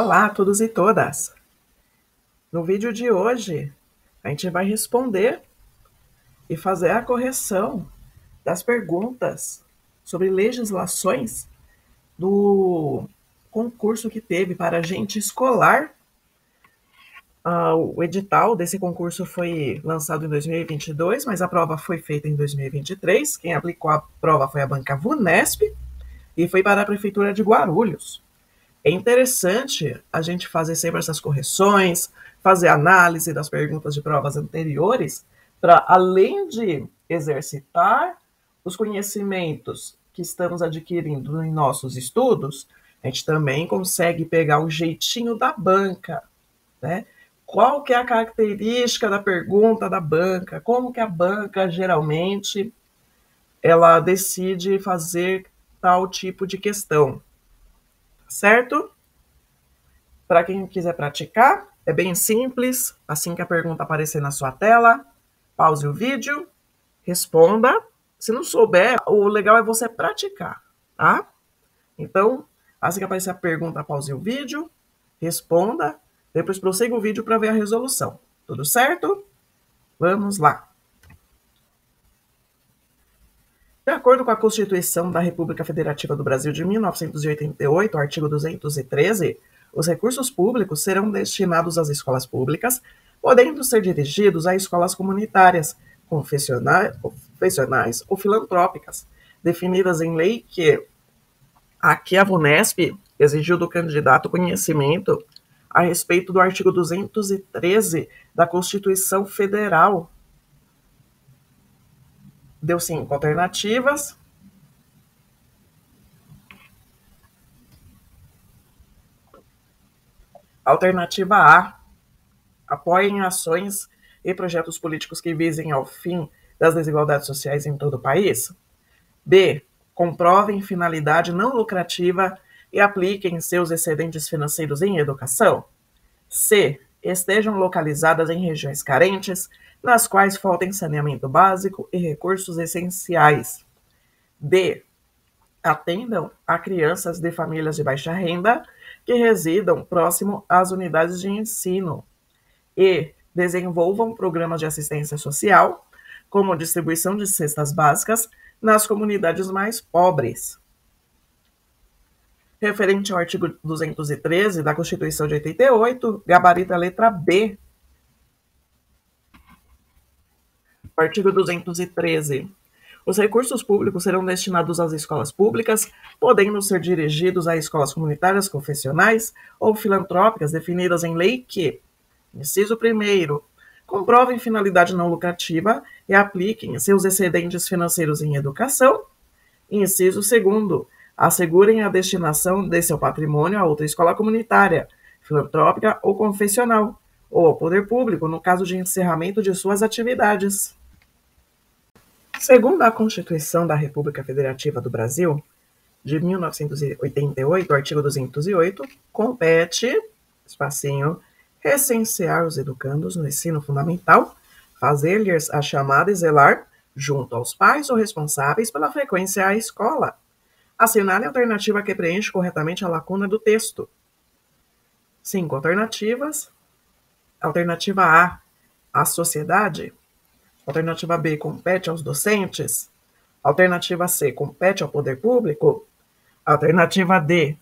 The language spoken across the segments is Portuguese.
Olá a todos e todas! No vídeo de hoje, a gente vai responder e fazer a correção das perguntas sobre legislações do concurso que teve para agente escolar. O edital desse concurso foi lançado em 2022, mas a prova foi feita em 2023. Quem aplicou a prova foi a banca VUNESP e foi para a Prefeitura de Guarulhos. É interessante a gente fazer sempre essas correções, fazer análise das perguntas de provas anteriores, para além de exercitar os conhecimentos que estamos adquirindo em nossos estudos, a gente também consegue pegar o jeitinho da banca, né? Qual que é a característica da pergunta da banca? Como que a banca geralmente ela decide fazer tal tipo de questão, certo? Para quem quiser praticar, é bem simples. Assim que a pergunta aparecer na sua tela, pause o vídeo, responda. Se não souber, o legal é você praticar, tá? Então, assim que aparecer a pergunta, pause o vídeo, responda, depois prossiga o vídeo para ver a resolução. Tudo certo? Vamos lá. De acordo com a Constituição da República Federativa do Brasil de 1988, artigo 213, os recursos públicos serão destinados às escolas públicas, podendo ser dirigidos a escolas comunitárias, confessionais ou filantrópicas, definidas em lei que aqui a VUNESP exigiu do candidato conhecimento a respeito do artigo 213 da Constituição Federal. Deu 5 alternativas. Alternativa A. Apoiem ações e projetos políticos que visem ao fim das desigualdades sociais em todo o país. B. Comprovem finalidade não lucrativa e apliquem seus excedentes financeiros em educação. C. Estejam localizadas em regiões carentes, nas quais faltem saneamento básico e recursos essenciais. D. Atendam a crianças de famílias de baixa renda que residam próximo às unidades de ensino. E desenvolvam programas de assistência social, como distribuição de cestas básicas nas comunidades mais pobres. Referente ao artigo 213 da Constituição de 88, gabarito a letra B. Artigo 213. Os recursos públicos serão destinados às escolas públicas, podendo ser dirigidos a escolas comunitárias, confessionais ou filantrópicas definidas em lei que, inciso 1º, comprovem finalidade não lucrativa e apliquem seus excedentes financeiros em educação. Inciso 2º, assegurem a destinação de seu patrimônio a outra escola comunitária, filantrópica ou confessional, ou ao poder público, no caso de encerramento de suas atividades. Segundo a Constituição da República Federativa do Brasil, de 1988, artigo 208, compete, recensear os educandos no ensino fundamental, fazer-lhes a chamada e zelar, junto aos pais ou responsáveis pela frequência à escola. Assinale a alternativa que preenche corretamente a lacuna do texto. 5 alternativas. Alternativa A, a sociedade. Alternativa B, compete aos docentes. Alternativa C, compete ao poder público. Alternativa D,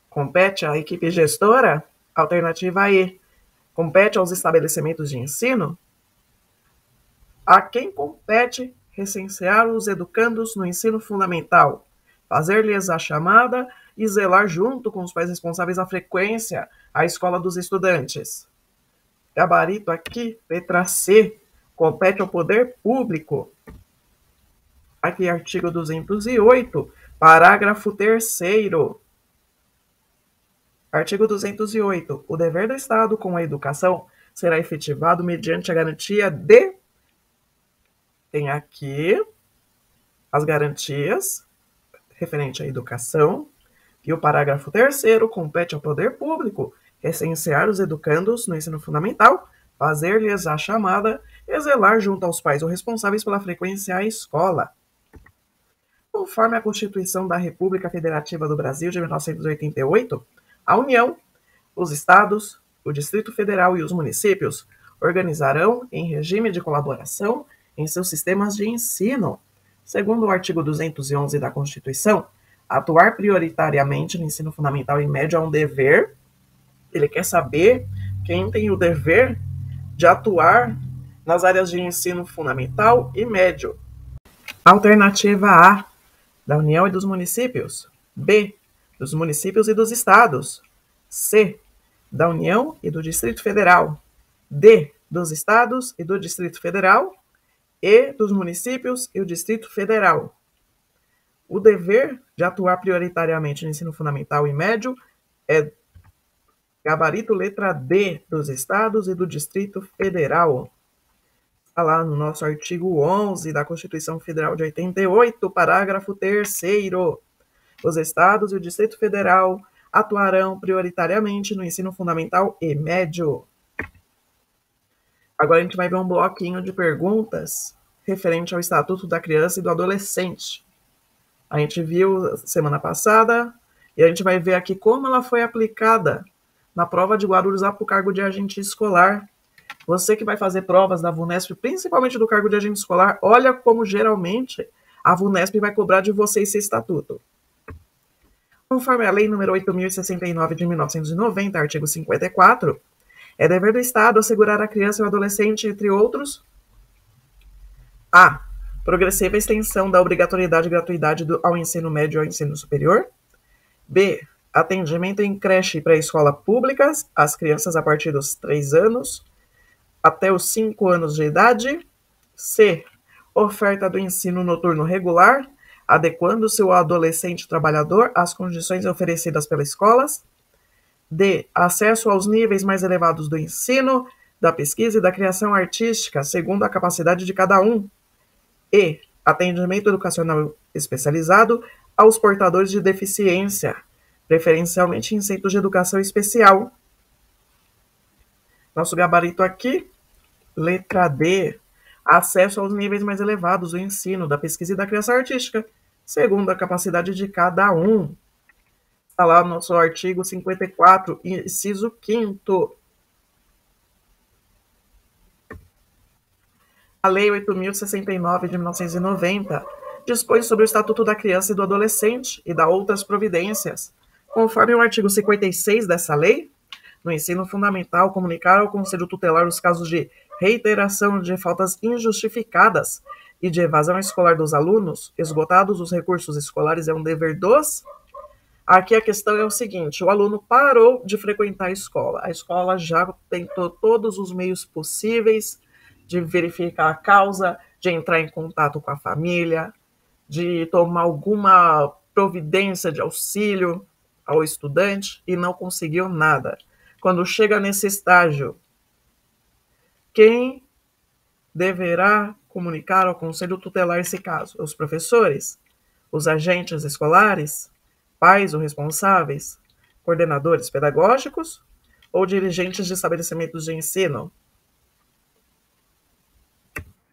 compete à equipe gestora. Alternativa E, compete aos estabelecimentos de ensino. A quem compete recensear os educandos no ensino fundamental, fazer-lhes a chamada e zelar junto com os pais responsáveis a frequência à escola dos estudantes. Gabarito aqui, letra C, compete ao poder público. Aqui, artigo 208, parágrafo 3º. Artigo 208. O dever do Estado com a educação será efetivado mediante a garantia de... Tem aqui as garantias referente à educação. E o parágrafo 3º compete ao poder público recensear os educandos no ensino fundamental, fazer-lhes a chamada e zelar junto aos pais ou responsáveis pela frequência à escola. Conforme a Constituição da República Federativa do Brasil de 1988, a União Os estados, o Distrito Federal e os municípios organizarão, em regime de colaboração, em seus sistemas de ensino. Segundo o artigo 211 da Constituição, atuar prioritariamente no ensino fundamental e médio é um dever. Ele quer saber quem tem o dever de atuar nas áreas de ensino fundamental e médio. Alternativa A, da União e dos municípios. B, dos municípios e dos estados. C, da União e do Distrito Federal. D, dos estados e do Distrito Federal. E, dos municípios e o Distrito Federal. O dever de atuar prioritariamente no ensino fundamental e médio é gabarito letra D, dos estados e do Distrito Federal. Está lá no nosso artigo 11 da Constituição Federal de 88, parágrafo 3º. Os estados e o Distrito Federal atuarão prioritariamente no ensino fundamental e médio. Agora a gente vai ver um bloquinho de perguntas referente ao Estatuto da Criança e do Adolescente. A gente viu semana passada e a gente vai ver aqui como ela foi aplicada na prova de Guarulhos para o cargo de agente escolar. Você que vai fazer provas da VUNESP, principalmente do cargo de agente escolar, olha como geralmente a VUNESP vai cobrar de você esse estatuto. Conforme a Lei nº 8.069 de 1990, artigo 54, é dever do Estado assegurar à criança e ao adolescente, entre outros, a. Progressiva extensão da obrigatoriedade e gratuidade ao ensino médio e ao ensino superior. B. Atendimento em creche e pré-escola públicas às crianças a partir dos 3 anos até os 5 anos de idade. C. Oferta do ensino noturno regular, adequando seu adolescente trabalhador às condições oferecidas pelas escolas. D. Acesso aos níveis mais elevados do ensino, da pesquisa e da criação artística, segundo a capacidade de cada um. E. Atendimento educacional especializado aos portadores de deficiência, preferencialmente em centros de educação especial. Nosso gabarito aqui, letra D. Acesso aos níveis mais elevados do ensino, da pesquisa e da criação artística, segundo a capacidade de cada um. Está lá no nosso artigo 54, inciso 5º. A Lei 8.069 de 1990 dispõe sobre o Estatuto da Criança e do Adolescente e dá outras providências. Conforme o artigo 56 dessa lei, no ensino fundamental, comunicar ao Conselho Tutelar os casos de reiteração de faltas injustificadas e de evasão escolar dos alunos, esgotados os recursos escolares, é um dever dos... Aqui a questão é o seguinte, o aluno parou de frequentar a escola já tentou todos os meios possíveis de verificar a causa, de entrar em contato com a família, de tomar alguma providência de auxílio ao estudante e não conseguiu nada. Quando chega nesse estágio, quem deverá comunicar ao Conselho Tutelar esse caso? Os professores? Os agentes escolares? Pais ou responsáveis? Coordenadores pedagógicos? Ou dirigentes de estabelecimentos de ensino?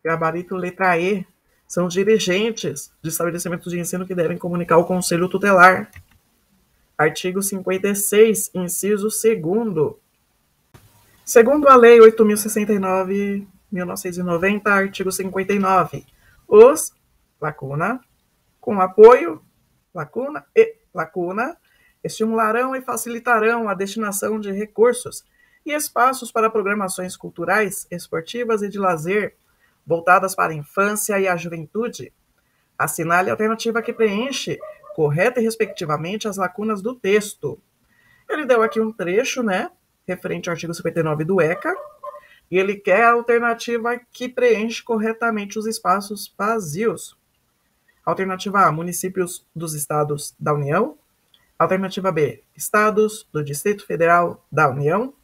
Gabarito letra E. São dirigentes de estabelecimentos de ensino que devem comunicar ao Conselho Tutelar. Artigo 56, inciso 2º. Segundo a Lei 8.069, 1990, artigo 59, os, lacuna, com apoio, lacuna e lacuna, estimularão e facilitarão a destinação de recursos e espaços para programações culturais, esportivas e de lazer voltadas para a infância e a juventude. Assinale a alternativa que preenche correta e respectivamente as lacunas do texto. Ele deu aqui um trecho, referente ao artigo 59 do ECA, e ele quer a alternativa que preenche corretamente os espaços vazios. Alternativa A, municípios dos estados da União. Alternativa B, estados do Distrito Federal da União.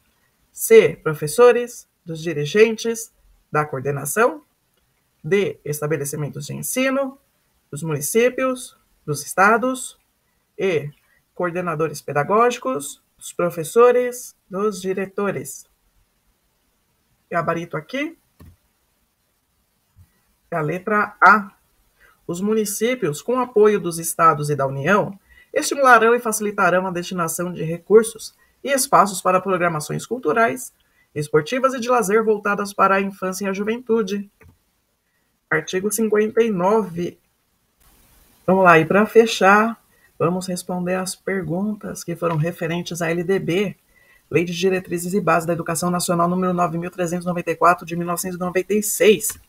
C, professores, dos dirigentes, da coordenação. D, estabelecimentos de ensino, dos municípios, dos estados. E, coordenadores pedagógicos, dos professores, dos diretores. Gabarito aqui é a letra A. Os municípios, com apoio dos estados e da União, estimularão e facilitarão a destinação de recursos e espaços para programações culturais, esportivas e de lazer voltadas para a infância e a juventude. Artigo 59. Vamos lá, e para fechar, vamos responder as perguntas que foram referentes à LDB, Lei de Diretrizes e Bases da Educação Nacional número 9.394, de 1996.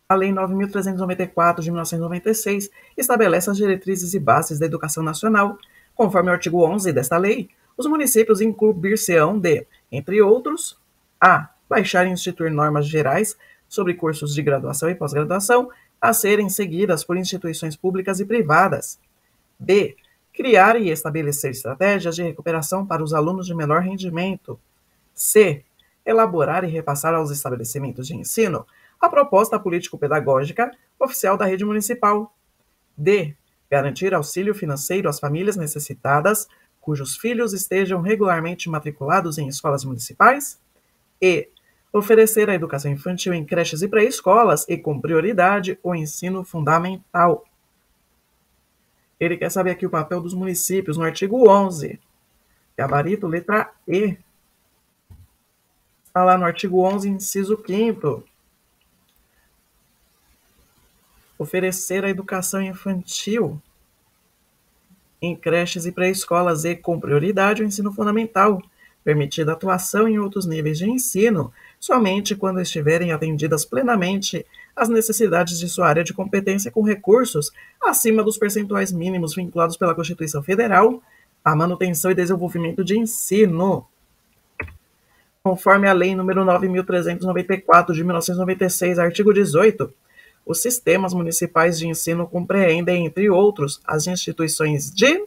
A Lei 9.394, de 1996, estabelece as diretrizes e bases da educação nacional. Conforme o artigo 11 desta lei, os municípios incumbir-se-ão de, entre outros, a. Baixar e instituir normas gerais sobre cursos de graduação e pós-graduação a serem seguidas por instituições públicas e privadas. B. Criar e estabelecer estratégias de recuperação para os alunos de menor rendimento. C. Elaborar e repassar aos estabelecimentos de ensino a proposta político-pedagógica oficial da rede municipal. D. Garantir auxílio financeiro às famílias necessitadas cujos filhos estejam regularmente matriculados em escolas municipais. E. Oferecer a educação infantil em creches e pré-escolas e, com prioridade, o ensino fundamental. Ele quer saber aqui o papel dos municípios no artigo 11. Gabarito, letra E. Está lá no artigo 11, inciso 5º. Oferecer a educação infantil em creches e pré-escolas e, com prioridade, o ensino fundamental, permitida atuação em outros níveis de ensino, somente quando estiverem atendidas plenamente as necessidades de sua área de competência com recursos acima dos percentuais mínimos vinculados pela Constituição Federal à manutenção e desenvolvimento de ensino. Conforme a Lei nº 9.394, de 1996, artigo 18, os sistemas municipais de ensino compreendem, entre outros, as instituições de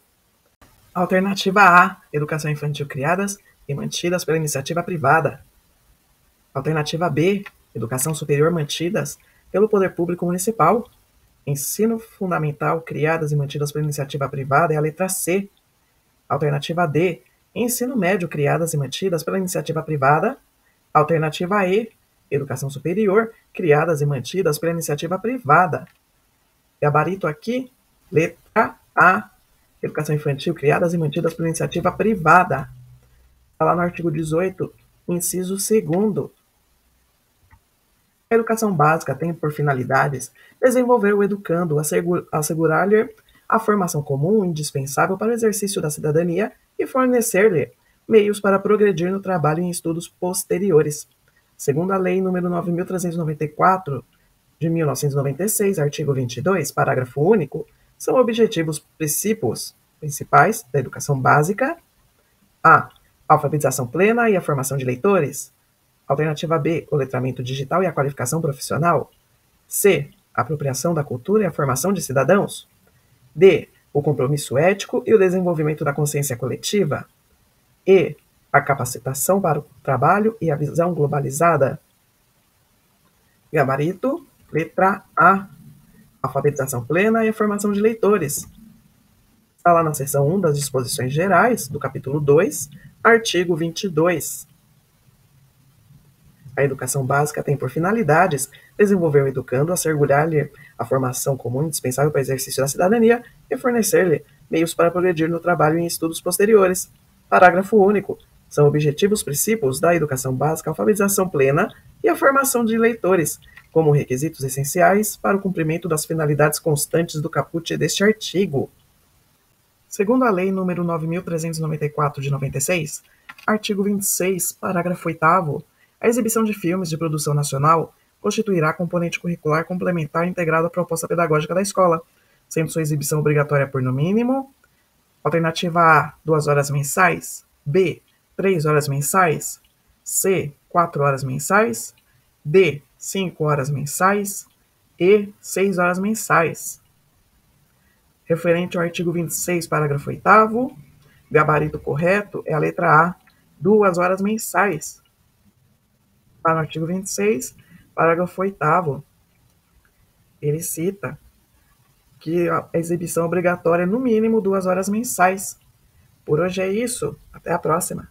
alternativa A, educação infantil criadas e mantidas pela iniciativa privada. Alternativa B, educação superior mantidas pelo poder público municipal. Ensino fundamental criadas e mantidas pela iniciativa privada é a letra C. Alternativa D, ensino médio criadas e mantidas pela iniciativa privada. Alternativa E, educação superior criadas e mantidas pela iniciativa privada. Gabarito aqui, letra A, educação infantil criadas e mantidas pela iniciativa privada. Está lá no artigo 18, inciso 2º. A educação básica tem por finalidades desenvolver o educando, assegurar-lhe a formação comum indispensável para o exercício da cidadania e fornecer-lhe meios para progredir no trabalho e em estudos posteriores. Segundo a Lei nº 9.394, de 1996, artigo 22, parágrafo único, são objetivos principais da educação básica: a. Alfabetização plena e a formação de leitores. Alternativa B, o letramento digital e a qualificação profissional. C, a apropriação da cultura e a formação de cidadãos. D, o compromisso ético e o desenvolvimento da consciência coletiva. E, a capacitação para o trabalho e a visão globalizada. Gabarito, letra A, alfabetização plena e a formação de leitores. Está lá na seção 1 das disposições gerais, do capítulo 2, artigo 22. A educação básica tem por finalidades desenvolver o educando, assegurar-lhe a formação comum indispensável para o exercício da cidadania e fornecer-lhe meios para progredir no trabalho e em estudos posteriores. Parágrafo único. São objetivos princípios da educação básica a alfabetização plena e a formação de leitores, como requisitos essenciais para o cumprimento das finalidades constantes do caput deste artigo. Segundo a Lei nº 9.394, de 96, artigo 26, parágrafo 8º, a exibição de filmes de produção nacional constituirá componente curricular complementar integrado à proposta pedagógica da escola, sendo sua exibição obrigatória por, no mínimo, alternativa A, 2 horas mensais, B, 3 horas mensais, C, 4 horas mensais, D, 5 horas mensais e 6 horas mensais. Referente ao artigo 26, parágrafo 8º, gabarito correto é a letra A, 2 horas mensais. Para o artigo 26, parágrafo 8º, ele cita que a exibição obrigatória é no mínimo 2 horas mensais. Por hoje é isso. Até a próxima.